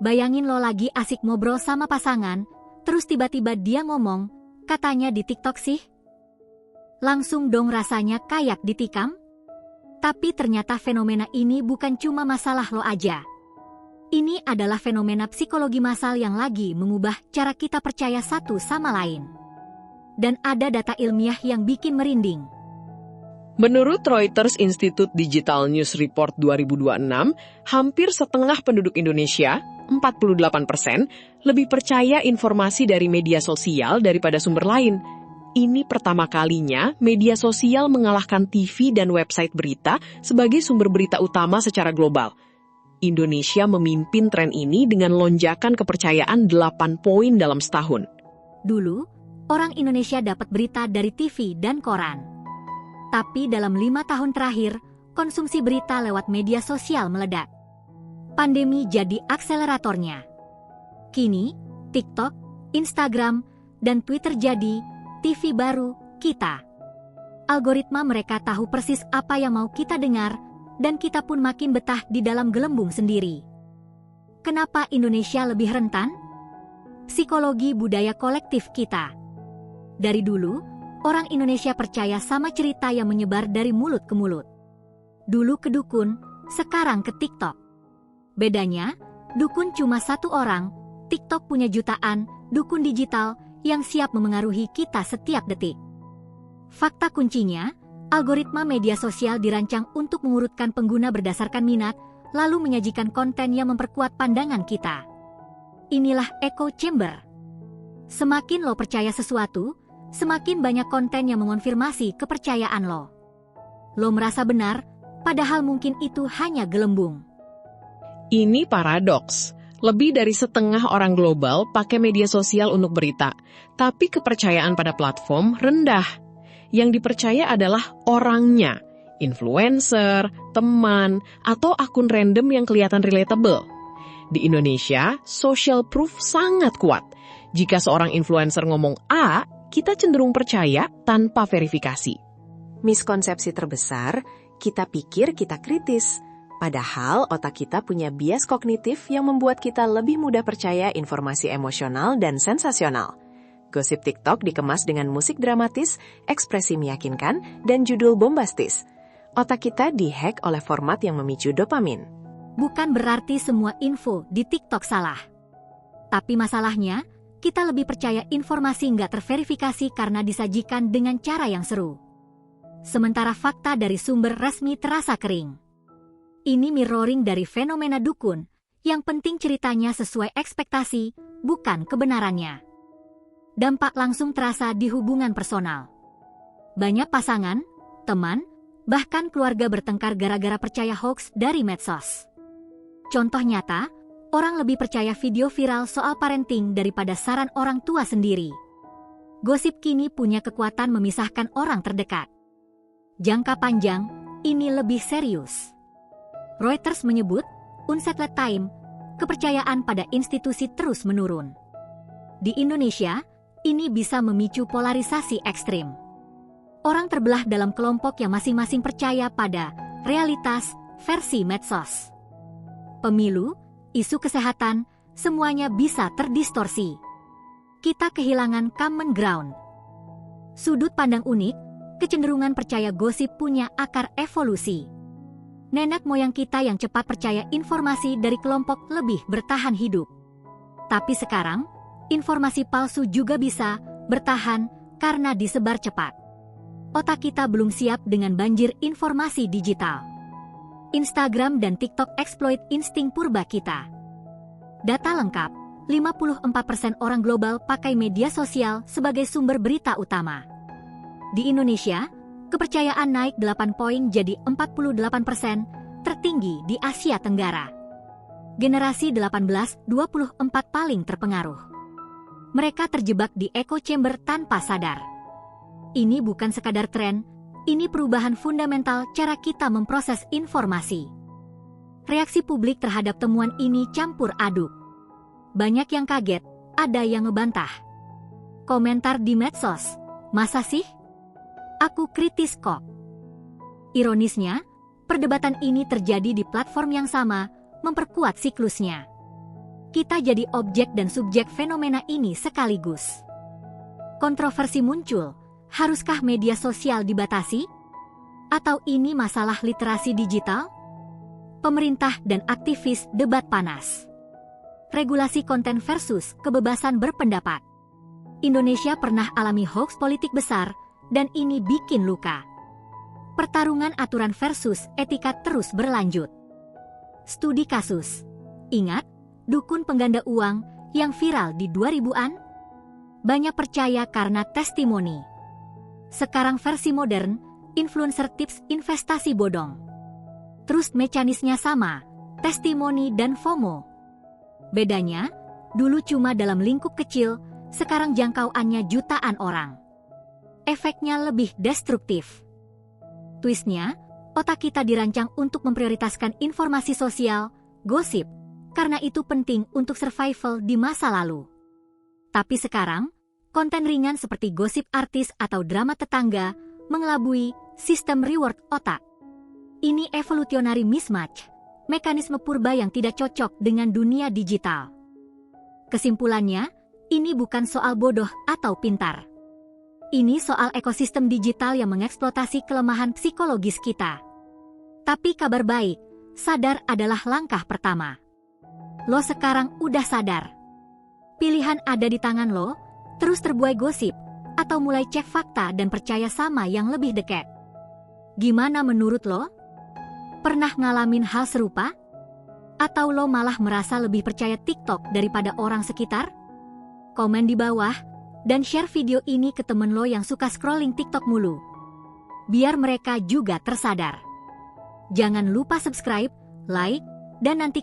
Bayangin lo lagi asik ngobrol sama pasangan, terus tiba-tiba dia ngomong, katanya di TikTok sih. Langsung dong rasanya kayak ditikam? Tapi ternyata fenomena ini bukan cuma masalah lo aja. Ini adalah fenomena psikologi massal yang lagi mengubah cara kita percaya satu sama lain. Dan ada data ilmiah yang bikin merinding. Menurut Reuters Institute Digital News Report 2026, hampir setengah penduduk Indonesia, 48%, lebih percaya informasi dari media sosial daripada sumber lain. Ini pertama kalinya media sosial mengalahkan TV dan website berita sebagai sumber berita utama secara global. Indonesia memimpin tren ini dengan lonjakan kepercayaan 8 poin dalam setahun. Dulu, orang Indonesia dapat berita dari TV dan koran. Tapi dalam 5 tahun terakhir, konsumsi berita lewat media sosial meledak. Pandemi jadi akseleratornya. Kini, TikTok, Instagram, dan Twitter jadi TV baru kita. Algoritma mereka tahu persis apa yang mau kita dengar, dan kita pun makin betah di dalam gelembung sendiri. Kenapa Indonesia lebih rentan? Psikologi budaya kolektif kita. Dari dulu, orang Indonesia percaya sama cerita yang menyebar dari mulut ke mulut. Dulu ke dukun, sekarang ke TikTok. Bedanya, dukun cuma satu orang, TikTok punya jutaan dukun digital yang siap memengaruhi kita setiap detik. Fakta kuncinya, algoritma media sosial dirancang untuk mengurutkan pengguna berdasarkan minat, lalu menyajikan konten yang memperkuat pandangan kita. Inilah echo chamber. Semakin lo percaya sesuatu, semakin banyak konten yang mengonfirmasi kepercayaan lo. Lo merasa benar, padahal mungkin itu hanya gelembung. Ini paradoks. Lebih dari setengah orang global pakai media sosial untuk berita, tapi kepercayaan pada platform rendah. Yang dipercaya adalah orangnya, influencer, teman, atau akun random yang kelihatan relatable. Di Indonesia, social proof sangat kuat. Jika seorang influencer ngomong A, kita cenderung percaya tanpa verifikasi. Miskonsepsi terbesar, kita pikir kita kritis. Padahal otak kita punya bias kognitif yang membuat kita lebih mudah percaya informasi emosional dan sensasional. Gosip TikTok dikemas dengan musik dramatis, ekspresi meyakinkan, dan judul bombastis. Otak kita dihack oleh format yang memicu dopamin. Bukan berarti semua info di TikTok salah. Tapi masalahnya, kita lebih percaya informasi nggak terverifikasi karena disajikan dengan cara yang seru. Sementara fakta dari sumber resmi terasa kering. Ini mirroring dari fenomena dukun, yang penting ceritanya sesuai ekspektasi, bukan kebenarannya. Dampak langsung terasa di hubungan personal. Banyak pasangan, teman, bahkan keluarga bertengkar gara-gara percaya hoax dari medsos. Contoh nyata, orang lebih percaya video viral soal parenting daripada saran orang tua sendiri. Gosip kini punya kekuatan memisahkan orang terdekat. Jangka panjang, ini lebih serius. Reuters menyebut, Unsettled Time, kepercayaan pada institusi terus menurun. Di Indonesia, ini bisa memicu polarisasi ekstrim. Orang terbelah dalam kelompok yang masing-masing percaya pada realitas versi medsos. Pemilu, isu kesehatan, semuanya bisa terdistorsi. Kita kehilangan common ground. Sudut pandang unik, kecenderungan percaya gosip punya akar evolusi. Nenek moyang kita yang cepat percaya informasi dari kelompok lebih bertahan hidup. Tapi sekarang, informasi palsu juga bisa bertahan karena disebar cepat. Otak kita belum siap dengan banjir informasi digital. Instagram dan TikTok exploit insting purba kita. Data lengkap, 54% orang global pakai media sosial sebagai sumber berita utama. Di Indonesia, kepercayaan naik 8 poin jadi 48%, tertinggi di Asia Tenggara. Generasi 18-24 paling terpengaruh. Mereka terjebak di echo chamber tanpa sadar. Ini bukan sekadar tren, ini perubahan fundamental cara kita memproses informasi. Reaksi publik terhadap temuan ini campur aduk. Banyak yang kaget, ada yang ngebantah. Komentar di medsos, masa sih? Aku kritis kok. Ironisnya, perdebatan ini terjadi di platform yang sama, memperkuat siklusnya. kita jadi objek dan subjek fenomena ini sekaligus. Kontroversi muncul, haruskah media sosial dibatasi? Atau ini masalah literasi digital? Pemerintah dan aktivis debat panas. Regulasi konten versus kebebasan berpendapat. Indonesia pernah alami hoax politik besar, dan ini bikin luka. Pertarungan aturan versus etika terus berlanjut. Studi kasus. Ingat, dukun pengganda uang yang viral di 2000-an? Banyak percaya karena testimoni. Sekarang versi modern, influencer tips investasi bodong. Terus mekanismenya sama, testimoni dan FOMO. Bedanya, dulu cuma dalam lingkup kecil, sekarang jangkauannya jutaan orang. Efeknya lebih destruktif. Twistnya, otak kita dirancang untuk memprioritaskan informasi sosial, gosip, karena itu penting untuk survival di masa lalu. Tapi sekarang, konten ringan seperti gosip artis atau drama tetangga mengelabui sistem reward otak. Ini evolutionary mismatch, mekanisme purba yang tidak cocok dengan dunia digital. Kesimpulannya, ini bukan soal bodoh atau pintar. Ini soal ekosistem digital yang mengeksploitasi kelemahan psikologis kita. Tapi kabar baik, sadar adalah langkah pertama. Lo sekarang udah sadar. Pilihan ada di tangan lo, terus terbuai gosip, atau mulai cek fakta dan percaya sama yang lebih dekat. Gimana menurut lo? Pernah ngalamin hal serupa? Atau lo malah merasa lebih percaya TikTok daripada orang sekitar? Komen di bawah, dan share video ini ke temen lo yang suka scrolling TikTok mulu. Biar mereka juga tersadar. Jangan lupa subscribe, like, dan nanti